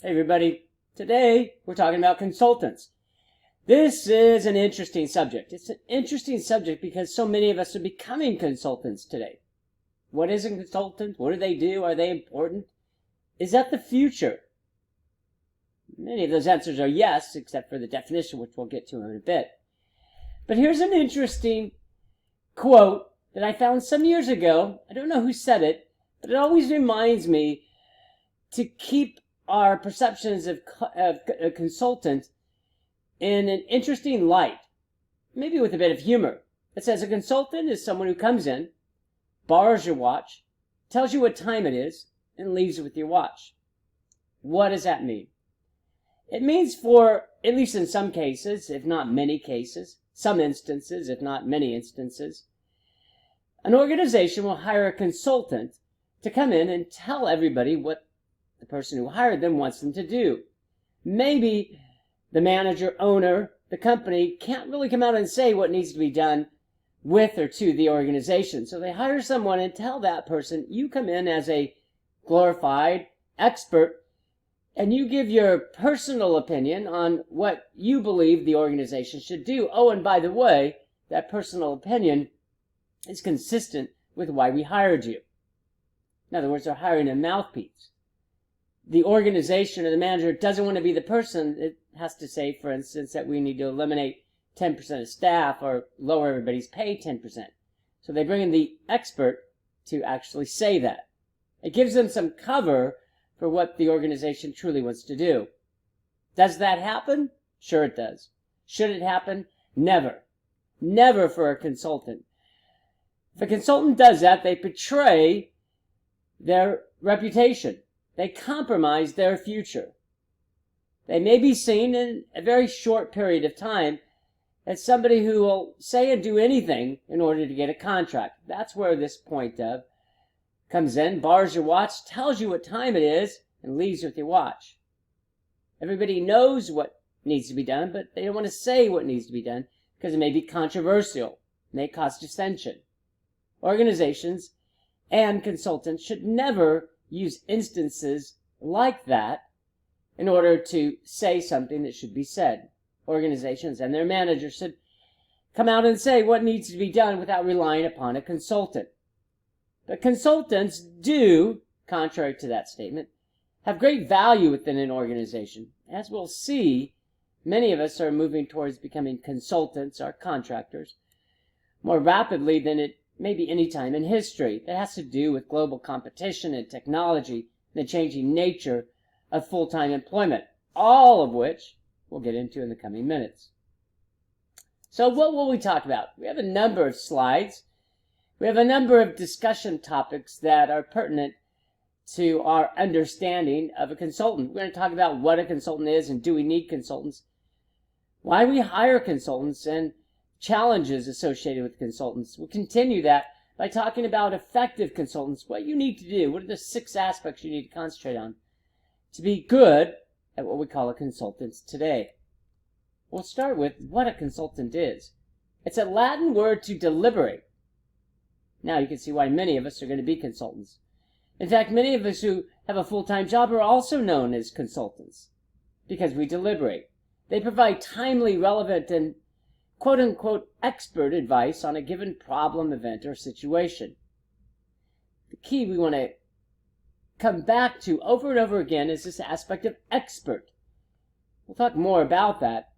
Hey everybody, today we're talking about consultants. This is an interesting subject. It's an interesting subject because so many of us are becoming consultants today. What is a consultant? What do they do? Are they important? Is that the future? Many of those answers are yes, except for the definition, which we'll get to in a bit. But here's an interesting quote that I found some years ago. I don't know who said it, but it always reminds me to keep our perceptions of a consultant in an interesting light, maybe with a bit of humor. It says a consultant is someone who comes in, borrows your watch, tells you what time it is, and leaves with your watch. What does that mean? It means for, at least in some cases, if not many cases, some instances, if not many instances, an organization will hire a consultant to come in and tell everybody what the person who hired them wants them to do. Maybe the manager, owner, the company can't really come out and say what needs to be done with or to the organization. So they hire someone and tell that person, you come in as a glorified expert and you give your personal opinion on what you believe the organization should do. Oh, and by the way, that personal opinion is consistent with why we hired you. In other words, they're hiring a mouthpiece. The organization or the manager doesn't want to be the person that has to say, for instance, that we need to eliminate 10% of staff or lower everybody's pay 10%. So they bring in the expert to actually say that. It gives them some cover for what the organization truly wants to do. Does that happen? Sure it does. Should it happen? Never. Never for a consultant. If a consultant does that, they betray their reputation. They compromise their future. They may be seen in a very short period of time as somebody who will say and do anything in order to get a contract. That's where this point of comes in, borrows your watch, tells you what time it is, and leaves with your watch. Everybody knows what needs to be done, but they don't want to say what needs to be done because it may be controversial, may cause dissension. Organizations and consultants should never use instances like that in order to say something that should be said. Organizations and their managers should come out and say what needs to be done without relying upon a consultant. But consultants do, contrary to that statement, have great value within an organization. As we'll see, many of us are moving towards becoming consultants or contractors more rapidly than it maybe any time in history. That has to do with global competition and technology and the changing nature of full-time employment, all of which we'll get into in the coming minutes. So what will we talk about? We have a number of slides. We have a number of discussion topics that are pertinent to our understanding of a consultant. We're going to talk about what a consultant is and do we need consultants, why we hire consultants, and challenges associated with consultants. We'll continue that by talking about effective consultants, what you need to do, what are the 6 aspects you need to concentrate on to be good at what we call a consultant today. We'll start with what a consultant is. It's a Latin word to deliberate. Now you can see why many of us are going to be consultants. In fact, many of us who have a full-time job are also known as consultants because we deliberate. They provide timely, relevant, and quote-unquote expert advice on a given problem, event, or situation. The key we want to come back to over and over again is this aspect of expert. We'll talk more about that.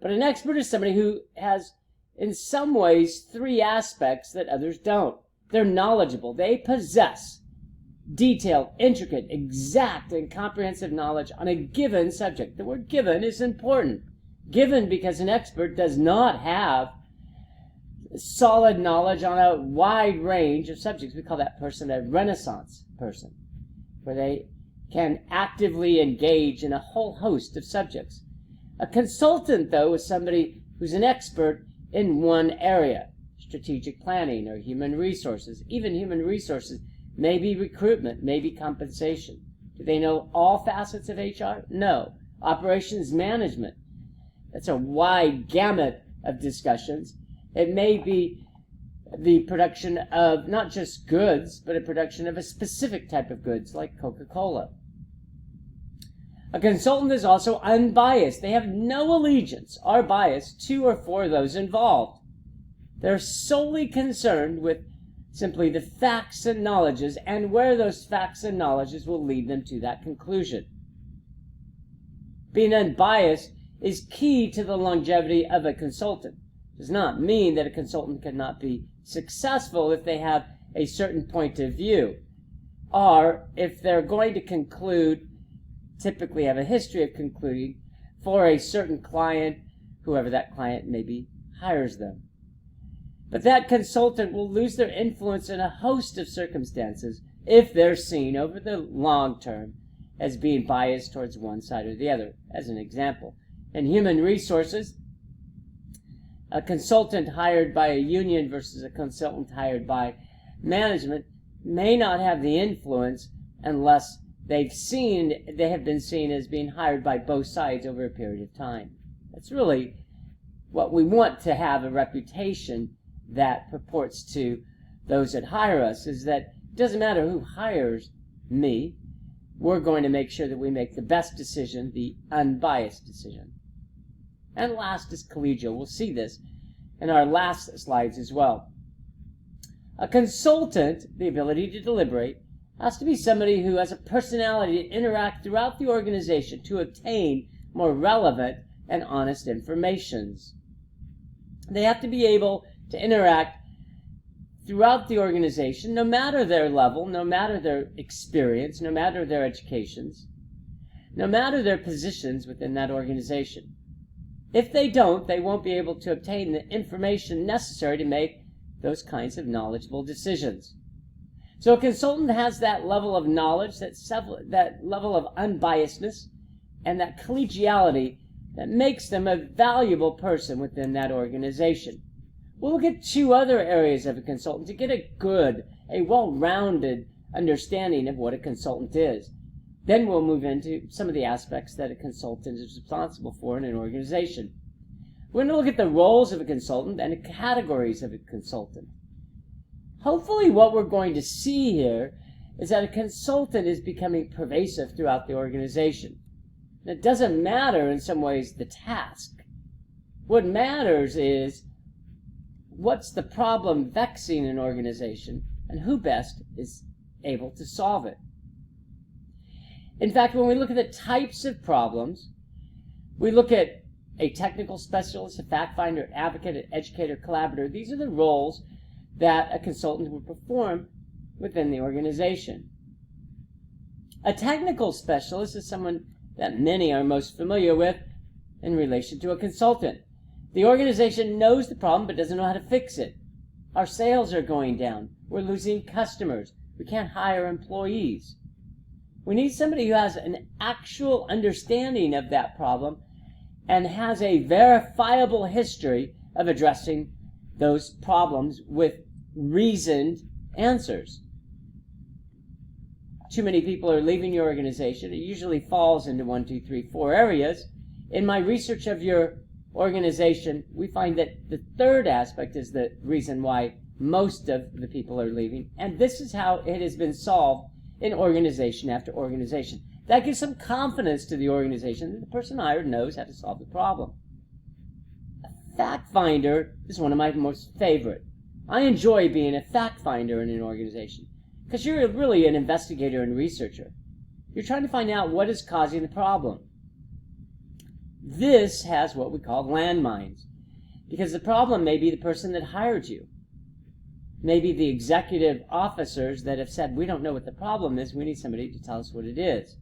But an expert is somebody who has, in some ways, 3 aspects that others don't. They're knowledgeable. They possess detailed, intricate, exact, and comprehensive knowledge on a given subject. The word given is important. Given because an expert does not have solid knowledge on a wide range of subjects. We call that person a Renaissance person, where they can actively engage in a whole host of subjects. A consultant, though, is somebody who's an expert in one area, strategic planning or human resources. Even human resources, maybe recruitment, maybe compensation. Do they know all facets of HR? No. Operations management. That's a wide gamut of discussions. It may be the production of not just goods, but a production of a specific type of goods, like Coca-Cola. A consultant is also unbiased. They have no allegiance or bias to or for those involved. They're solely concerned with simply the facts and knowledges and where those facts and knowledges will lead them to that conclusion. Being unbiased is key to the longevity of a consultant. It does not mean that a consultant cannot be successful if they have a certain point of view, or if they're going to conclude, typically have a history of concluding, for a certain client, whoever that client may be, hires them. But that consultant will lose their influence in a host of circumstances if they're seen over the long term as being biased towards one side or the other. As an example, in human resources, a consultant hired by a union versus a consultant hired by management may not have the influence unless they have been seen as being hired by both sides over a period of time. That's really what we want to have, a reputation that purports to those that hire us, is that it doesn't matter who hires me, we're going to make sure that we make the best decision, the unbiased decision. And last is collegial. We'll see this in our last slides as well. A consultant, the ability to deliberate, has to be somebody who has a personality to interact throughout the organization to obtain more relevant and honest information. They have to be able to interact throughout the organization, no matter their level, no matter their experience, no matter their educations, no matter their positions within that organization. If they don't, they won't be able to obtain the information necessary to make those kinds of knowledgeable decisions. So a consultant has that level of knowledge, that level of unbiasedness, and that collegiality that makes them a valuable person within that organization. We'll look at two other areas of a consultant to get a well-rounded understanding of what a consultant is. Then we'll move into some of the aspects that a consultant is responsible for in an organization. We're going to look at the roles of a consultant and the categories of a consultant. Hopefully what we're going to see here is that a consultant is becoming pervasive throughout the organization. And it doesn't matter in some ways the task. What matters is what's the problem vexing an organization and who best is able to solve it. In fact, when we look at the types of problems, we look at a technical specialist, a fact finder, advocate, an educator, collaborator. These are the roles that a consultant would perform within the organization. A technical specialist is someone that many are most familiar with in relation to a consultant. The organization knows the problem but doesn't know how to fix it. Our sales are going down. We're losing customers. We can't hire employees. We need somebody who has an actual understanding of that problem and has a verifiable history of addressing those problems with reasoned answers. Too many people are leaving your organization. It usually falls into 1, 2, 3, 4 areas. In my research of your organization, we find that the third aspect is the reason why most of the people are leaving, and this is how it has been solved in organization after organization. That gives some confidence to the organization that the person hired knows how to solve the problem. A fact finder is one of my most favorite. I enjoy being a fact finder in an organization because you're really an investigator and researcher. You're trying to find out what is causing the problem. This has what we call landmines, because the problem may be the person that hired you. Maybe the executive officers that have said, we don't know what the problem is, we need somebody to tell us what it is.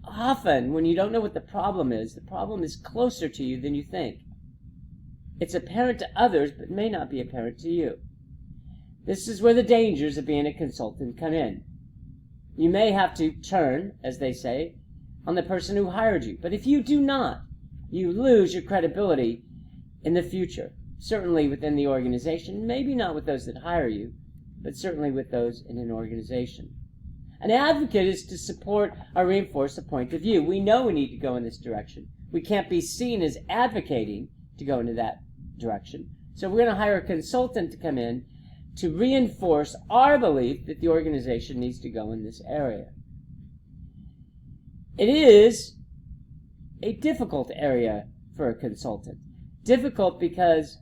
Often, when you don't know what the problem is closer to you than you think. It's apparent to others, but may not be apparent to you. This is where the dangers of being a consultant come in. You may have to turn, as they say, on the person who hired you. But if you do not, you lose your credibility in the future. Certainly within the organization, maybe not with those that hire you, but certainly with those in an organization. An advocate is to support or reinforce a point of view. We know we need to go in this direction. We can't be seen as advocating to go into that direction. So we're going to hire a consultant to come in to reinforce our belief that the organization needs to go in this area. It is a difficult area for a consultant. Difficult because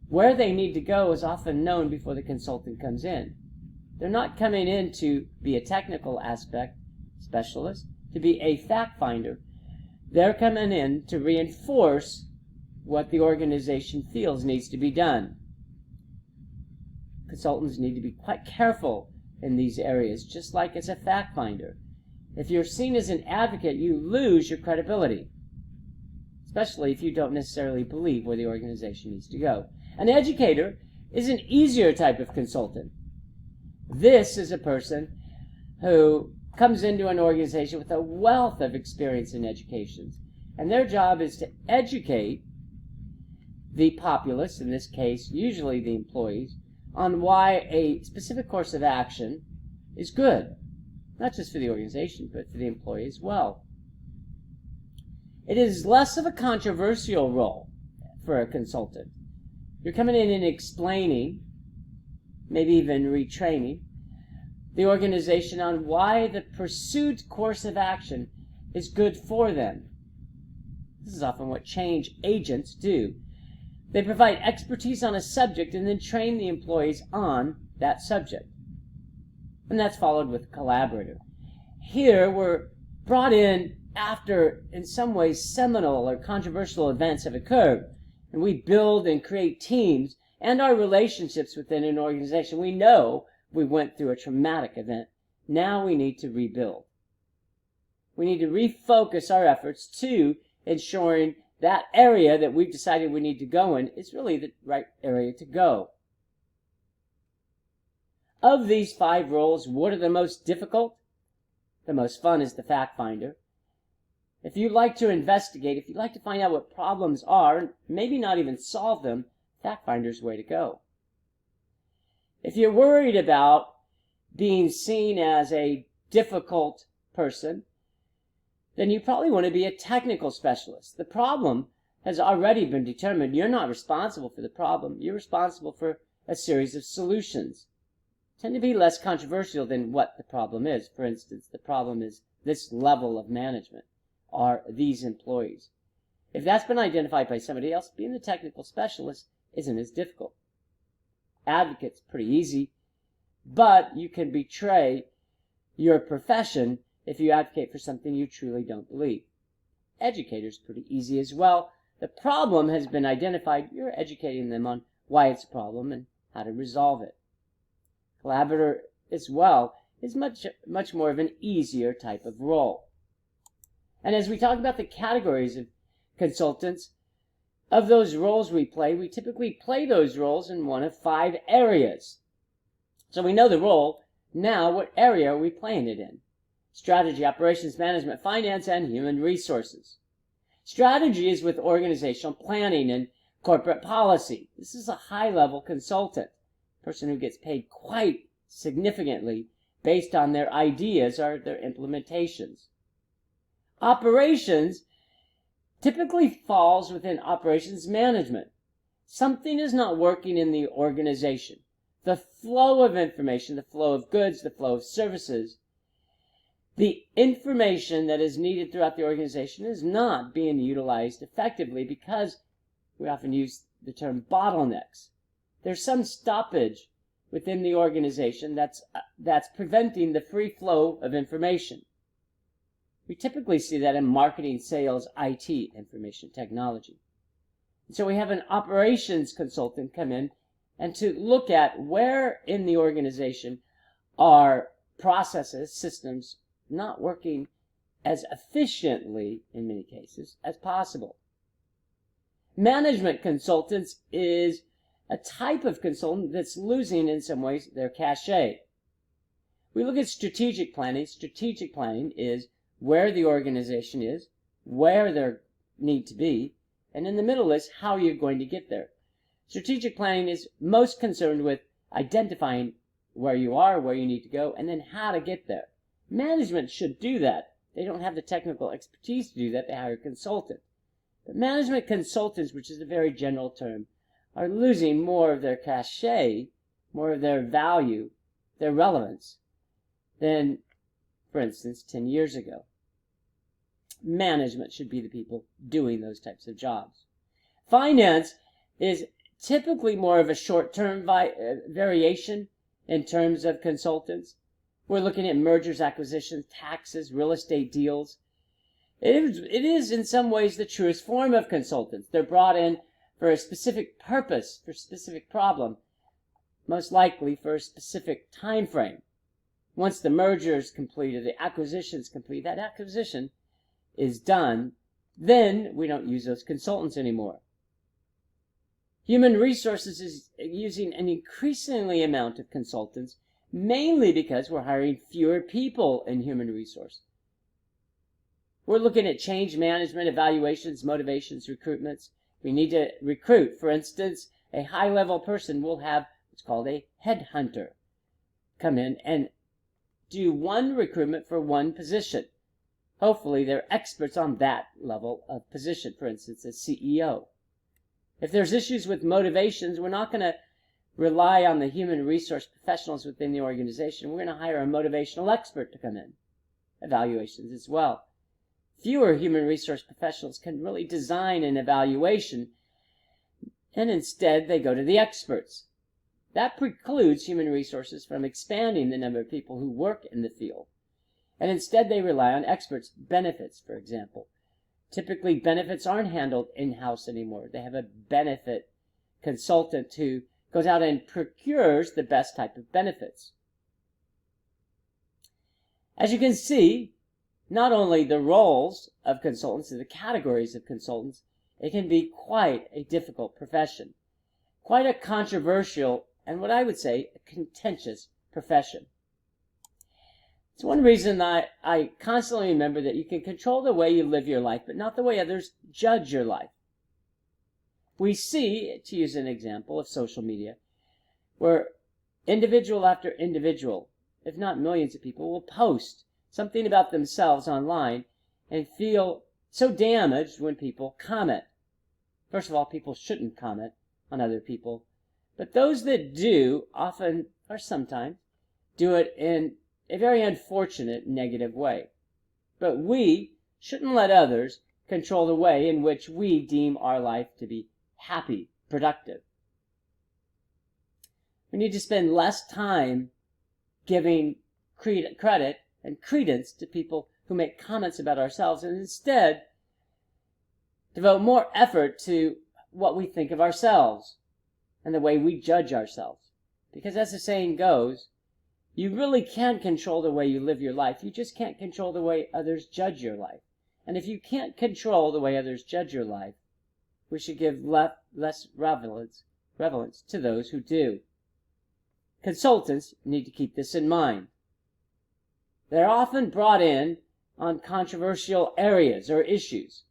where they need to go is often known before the consultant comes in. They're not coming in to be a technical aspect specialist, to be a fact finder. They're coming in to reinforce what the organization feels needs to be done. Consultants need to be quite careful in these areas, just like as a fact finder. If you're seen as an advocate, you lose your credibility, especially if you don't necessarily believe where the organization needs to go. An educator is an easier type of consultant. This is a person who comes into an organization with a wealth of experience in education, and their job is to educate the populace, in this case usually the employees, on why a specific course of action is good, not just for the organization, but for the employee as well. It is less of a controversial role for a consultant. You're coming in and explaining, maybe even retraining, the organization on why the pursued course of action is good for them. This is often what change agents do. They provide expertise on a subject and then train the employees on that subject. And that's followed with a collaborator. Here we're brought in after, in some ways, seminal or controversial events have occurred, and we build and create teams and our relationships within an organization. We know we went through a traumatic event. Now we need to rebuild. We need to refocus our efforts to ensuring that area that we've decided we need to go in is really the right area to go. Of these 5 roles, what are the most difficult? The most fun is the fact finder. If you like to investigate, if you like to find out what problems are, and maybe not even solve them, fact finder's the way to go. If you're worried about being seen as a difficult person, then you probably want to be a technical specialist. The problem has already been determined. You're not responsible for the problem. You're responsible for a series of solutions. Tend to be less controversial than what the problem is. For instance, the problem is this level of management, are these employees. If that's been identified by somebody else, being the technical specialist isn't as difficult. Advocate's pretty easy, but you can betray your profession if you advocate for something you truly don't believe. Educator's pretty easy as well. The problem has been identified. You're educating them on why it's a problem and how to resolve it. Collaborator as well is much more of an easier type of role. And as we talk about the categories of consultants, of those roles we play, we typically play those roles in one of 5 areas. So we know the role. Now, what area are we playing it in? Strategy, operations, management, finance, and human resources. Strategy is with organizational planning and corporate policy. This is a high-level consultant, a person who gets paid quite significantly based on their ideas or their implementations. Operations typically falls within operations management. Something is not working in the organization. The flow of information, the flow of goods, the flow of services, the information that is needed throughout the organization is not being utilized effectively because we often use the term bottlenecks. There's some stoppage within the organization that's preventing the free flow of information. We typically see that in marketing, sales, IT, information technology. And so we have an operations consultant come in and to look at where in the organization are processes, systems, not working as efficiently, in many cases, as possible. Management consultants is a type of consultant that's losing, in some ways, their cachet. We look at strategic planning. Strategic planning is where the organization is, where they need to be, and in the middle is how you're going to get there. Strategic planning is most concerned with identifying where you are, where you need to go, and then how to get there. Management should do that. They don't have the technical expertise to do that. They hire a consultant. But management consultants, which is a very general term, are losing more of their cachet, more of their value, their relevance, than, for instance, 10 years ago. management should be the people doing those types of jobs. Finance is typically more of a short-term variation in terms of consultants. We're looking at mergers, acquisitions, taxes, real estate deals. It is in some ways the truest form of consultants. They're brought in for a specific purpose, for a specific problem, most likely for a specific time frame. Once the merger is completed, the acquisition is complete, that acquisition is done, then we don't use those consultants anymore. Human resources is using an increasingly amount of consultants, mainly because we're hiring fewer people in human resource. We're looking at change management, evaluations, motivations, recruitments. We need to recruit. For instance, a high-level person will have what's called a headhunter come in and do one recruitment for one position. Hopefully, they're experts on that level of position, for instance, a CEO. If there's issues with motivations, we're not going to rely on the human resource professionals within the organization. We're going to hire a motivational expert to come in. Evaluations as well. Fewer human resource professionals can really design an evaluation, and instead they go to the experts. That precludes human resources from expanding the number of people who work in the field. And instead they rely on experts. Benefits, for example. Typically, benefits aren't handled in-house anymore. They have a benefit consultant who goes out and procures the best type of benefits. As you can see, not only the roles of consultants and the categories of consultants, it can be quite a difficult profession. Quite a controversial and what I would say a contentious profession. It's one reason I constantly remember that you can control the way you live your life, but not the way others judge your life. We see, to use an example of social media, where individual after individual, if not millions of people, will post something about themselves online and feel so damaged when people comment. First of all, people shouldn't comment on other people, but those that do often, or sometimes, do it in a very unfortunate negative way. But we shouldn't let others control the way in which we deem our life to be happy, productive. We need to spend less time giving credit and credence to people who make comments about ourselves, and instead devote more effort to what we think of ourselves and the way we judge ourselves. Because as the saying goes, you really can control the way you live your life. You just can't control the way others judge your life. And if you can't control the way others judge your life, we should give less relevance to those who do. Consultants need to keep this in mind. They're often brought in on controversial areas or issues.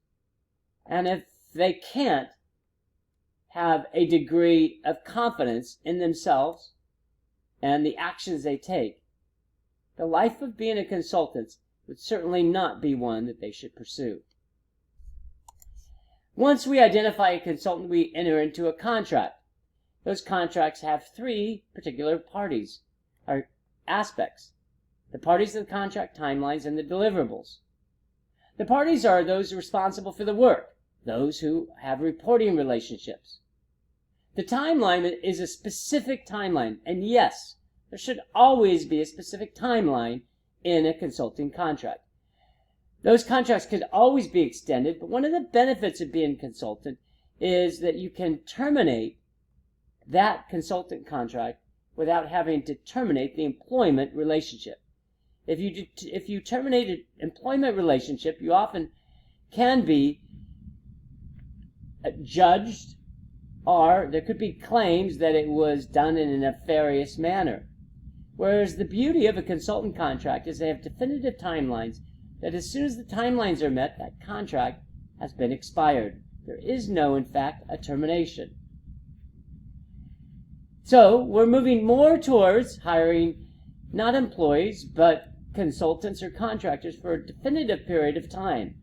And if they can't have a degree of confidence in themselves and the actions they take, the life of being a consultant would certainly not be one that they should pursue. Once we identify a consultant, we enter into a contract. Those contracts have three particular parties, or aspects. The parties of the contract, timelines, and the deliverables. The parties are those responsible for the work, those who have reporting relationships. The timeline is a specific timeline, and yes, there should always be a specific timeline in a consulting contract. Those contracts could always be extended, but one of the benefits of being a consultant is that you can terminate that consultant contract without having to terminate the employment relationship. If you terminate an employment relationship, you often can be judged, or there could be claims that it was done in a nefarious manner. Whereas the beauty of a consultant contract is they have definitive timelines that as soon as the timelines are met, that contract has been expired. There is no, in fact, a termination. So we're moving more towards hiring not employees, but consultants or contractors for a definitive period of time.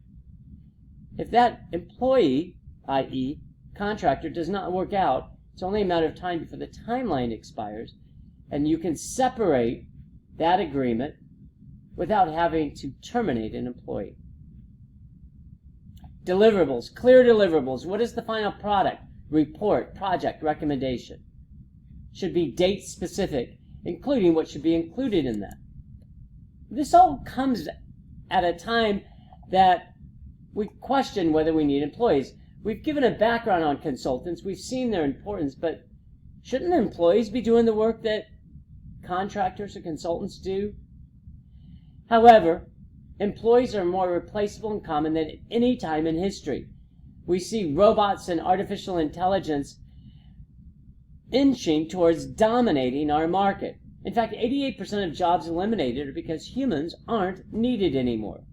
If that employee, i.e., contractor, does not work out, it's only a matter of time before the timeline expires, and you can separate that agreement without having to terminate an employee. Deliverables, clear deliverables. What is the final product, report, project, recommendation? Should be date specific, including what should be included in that. This all comes at a time that we question whether we need employees. We've given a background on consultants. We've seen their importance, but shouldn't employees be doing the work that contractors or consultants do? However, employees are more replaceable and common than at any time in history. We see robots and artificial intelligence inching towards dominating our market. In fact, 88% of jobs eliminated are because humans aren't needed anymore.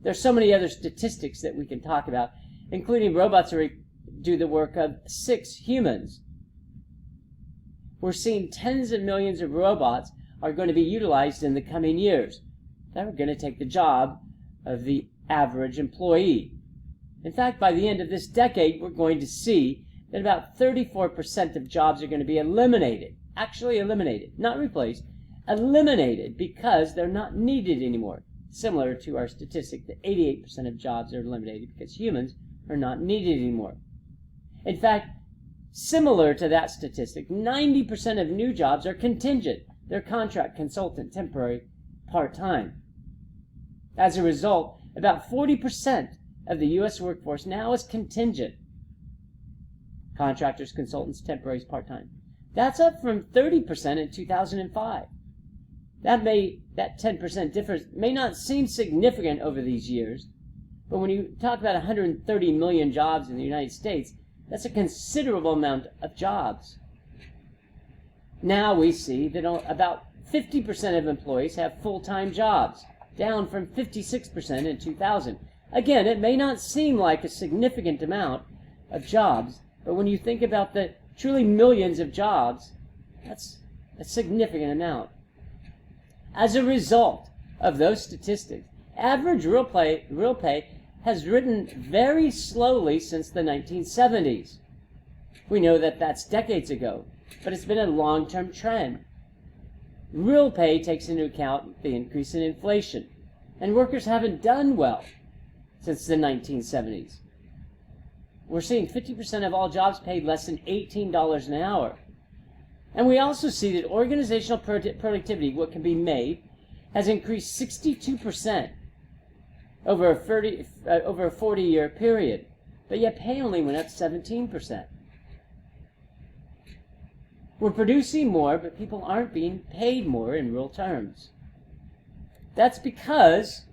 There's so many other statistics that we can talk about, including robots do the work of 6 humans. We're seeing tens of millions of robots are going to be utilized in the coming years. They're going to take the job of the average employee. In fact, by the end of this decade, we're going to see that about 34% of jobs are going to be eliminated. Actually eliminated, not replaced, eliminated because they're not needed anymore. Similar to our statistic that 88% of jobs are eliminated because humans are not needed anymore. In fact, similar to that statistic, 90% of new jobs are contingent. They're contract, consultant, temporary, part-time. As a result, about 40% of the U.S. workforce now is contingent. Contractors, consultants, temporaries, part-time. That's up from 30% in 2005. That 10% difference may not seem significant over these years, but when you talk about 130 million jobs in the United States, that's a considerable amount of jobs. Now we see that about 50% of employees have full-time jobs, down from 56% in 2000. Again, it may not seem like a significant amount of jobs, but when you think about the truly millions of jobs, that's a significant amount. As a result of those statistics, average real pay has risen very slowly since the 1970s. We know that that's decades ago, but it's been a long-term trend. Real pay takes into account the increase in inflation, and workers haven't done well since the 1970s. We're seeing 50% of all jobs paid less than $18 an hour. And we also see that organizational productivity, what can be made, has increased 62% over a 40-year period, but yet pay only went up 17%. We're producing more, but people aren't being paid more in real terms. That's because,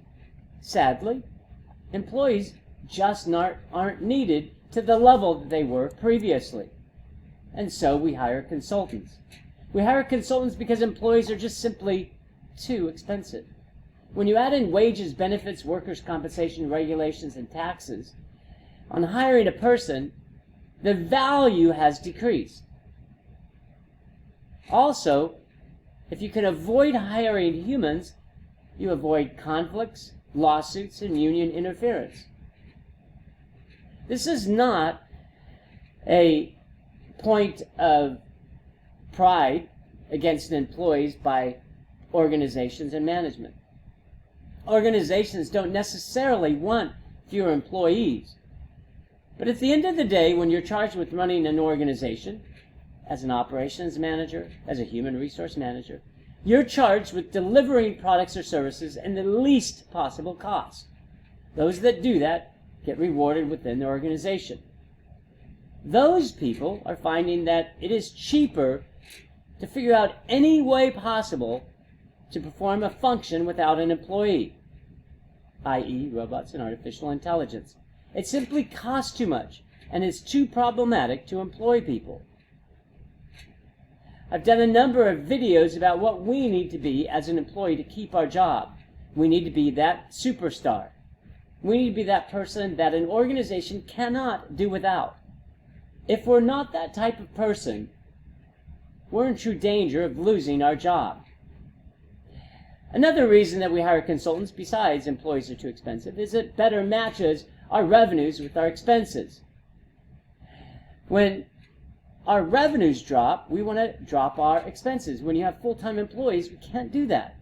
sadly, employees just aren't needed to the level that they were previously. And so we hire consultants. We hire consultants because employees are just simply too expensive. When you add in wages, benefits, workers' compensation, regulations, and taxes, on hiring a person, the value has decreased. Also, if you can avoid hiring humans, you avoid conflicts, lawsuits, and union interference. This is not a point of pride against employees by organizations and management. Organizations don't necessarily want fewer employees. But at the end of the day, when you're charged with running an organization, as an operations manager, as a human resource manager, you're charged with delivering products or services in the least possible cost. Those that do that get rewarded within the organization. Those people are finding that it is cheaper to figure out any way possible to perform a function without an employee, i.e. robots and artificial intelligence. It simply costs too much and is too problematic to employ people. I've done a number of videos about what we need to be as an employee to keep our job. We need to be that superstar. We need to be that person that an organization cannot do without. If we're not that type of person, we're in true danger of losing our job. Another reason that we hire consultants, besides employees are too expensive, is it better matches our revenues with our expenses. When our revenues drop, we want to drop our expenses. When you have full-time employees, we can't do that.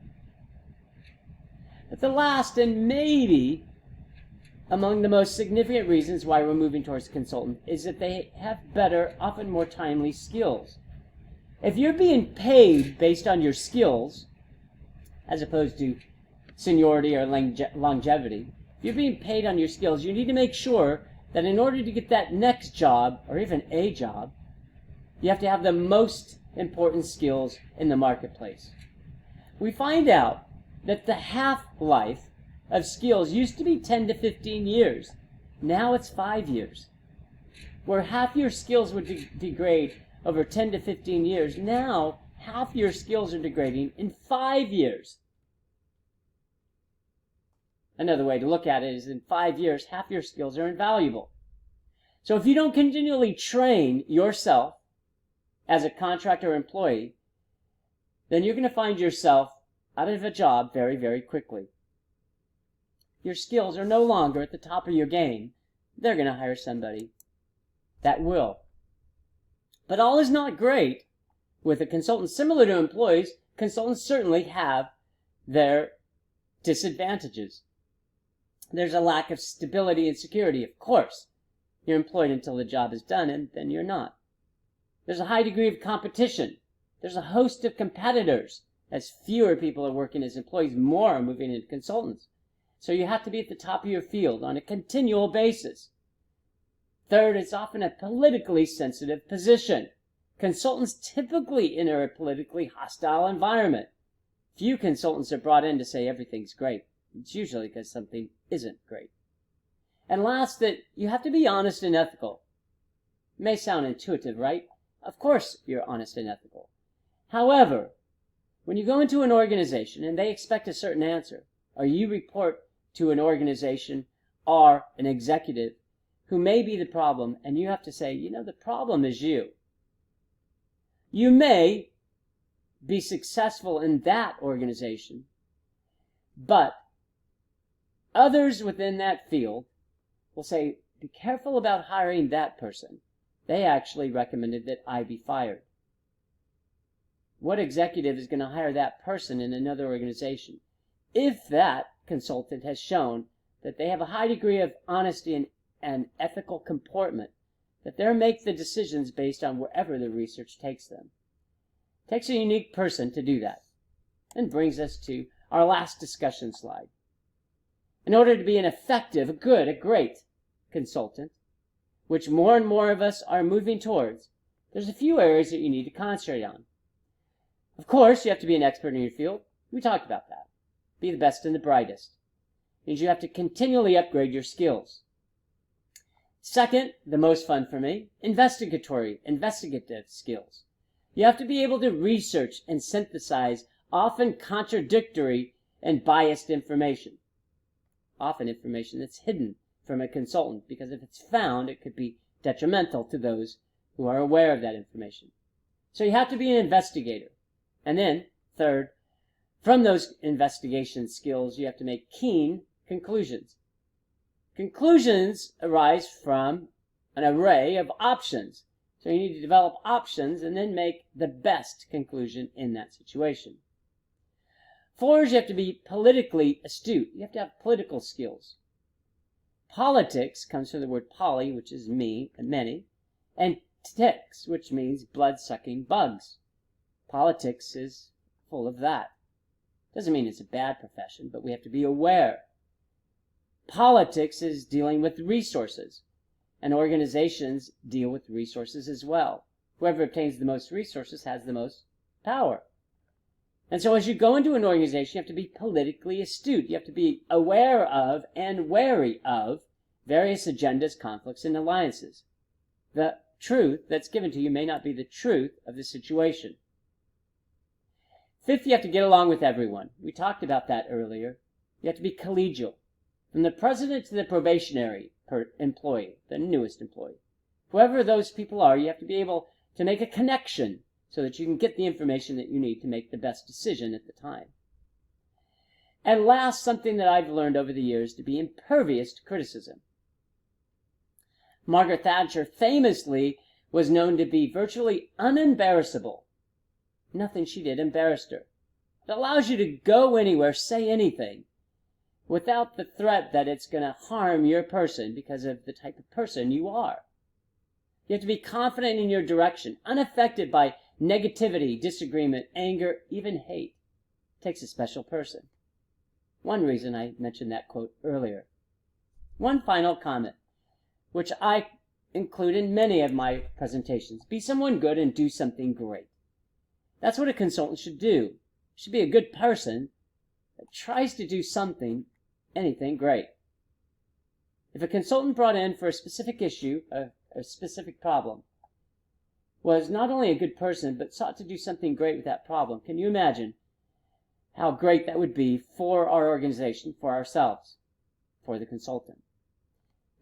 But the last and maybe among the most significant reasons why we're moving towards consultant is that they have better, often more timely skills. If you're being paid based on your skills, as opposed to seniority or longevity, if you're being paid on your skills, you need to make sure that in order to get that next job, or even a job, you have to have the most important skills in the marketplace. We find out that the half-life of skills used to be 10 to 15 years. Now it's 5 years. Where half your skills would degrade over 10 to 15 years, now half your skills are degrading in 5 years. Another way to look at it is in 5 years, half your skills are invaluable. So if you don't continually train yourself as a contractor or employee, then you're going to find yourself out of a job very, very quickly. Your skills are no longer at the top of your game. They're going to hire somebody that will. But all is not great with a consultant. Similar to employees, consultants certainly have their disadvantages. There's a lack of stability and security, of course. You're employed until the job is done, and then you're not. There's a high degree of competition. There's a host of competitors. As fewer people are working as employees, more are moving into consultants. So you have to be at the top of your field on a continual basis. Third, it's often a politically sensitive position. Consultants typically enter a politically hostile environment. Few consultants are brought in to say everything's great. It's usually because something isn't great. And last, that you have to be honest and ethical. It may sound intuitive, right? Of course you're honest and ethical. However, when you go into an organization and they expect a certain answer, or you report to an organization or an executive who may be the problem, and you have to say, the problem is you. You may be successful in that organization, but others within that field will say, be careful about hiring that person. They actually recommended that I be fired. What executive is going to hire that person in another organization if that consultant has shown that they have a high degree of honesty and ethical comportment, that they'll make the decisions based on wherever the research takes them? It takes a unique person to do that. And brings us to our last discussion slide. In order to be an effective, a great consultant, which more and more of us are moving towards, there's a few areas that you need to concentrate on. Of course, you have to be an expert in your field. We talked about that. Be the best and the brightest. It means you have to continually upgrade your skills. Second, the most fun for me, investigative skills. You have to be able to research and synthesize often contradictory and biased information. Often information that's hidden from a consultant, because if it's found, it could be detrimental to those who are aware of that information. So you have to be an investigator. And then, third, from those investigation skills, you have to make keen conclusions. Conclusions arise from an array of options. So you need to develop options and then make the best conclusion in that situation. Four is you have to be politically astute. You have to have political skills. Politics comes from the word poly, which is me and many, and ticks, which means blood-sucking bugs. Politics is full of that. Doesn't mean it's a bad profession, but we have to be aware. Politics is dealing with resources, and organizations deal with resources as well. Whoever obtains the most resources has the most power. And so as you go into an organization, you have to be politically astute. You have to be aware of and wary of various agendas, conflicts, and alliances. The truth that's given to you may not be the truth of the situation. Fifth, you have to get along with everyone. We talked about that earlier. You have to be collegial. From the president to the probationary employee, the newest employee. Whoever those people are, you have to be able to make a connection so that you can get the information that you need to make the best decision at the time. And last, something that I've learned over the years, to be impervious to criticism. Margaret Thatcher famously was known to be virtually unembarrassable. Nothing she did embarrassed her. It allows you to go anywhere, say anything, without the threat that it's going to harm your person because of the type of person you are. You have to be confident in your direction, unaffected by negativity, disagreement, anger, even hate. It takes a special person. One reason I mentioned that quote earlier. One final comment, which I include in many of my presentations. Be someone good and do something great. That's what a consultant should do. Should be a good person that tries to do something, anything great. If a consultant brought in for a specific issue, a specific problem, was not only a good person, but sought to do something great with that problem, can you imagine how great that would be for our organization, for ourselves, for the consultant?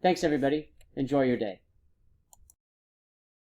Thanks, everybody. Enjoy your day.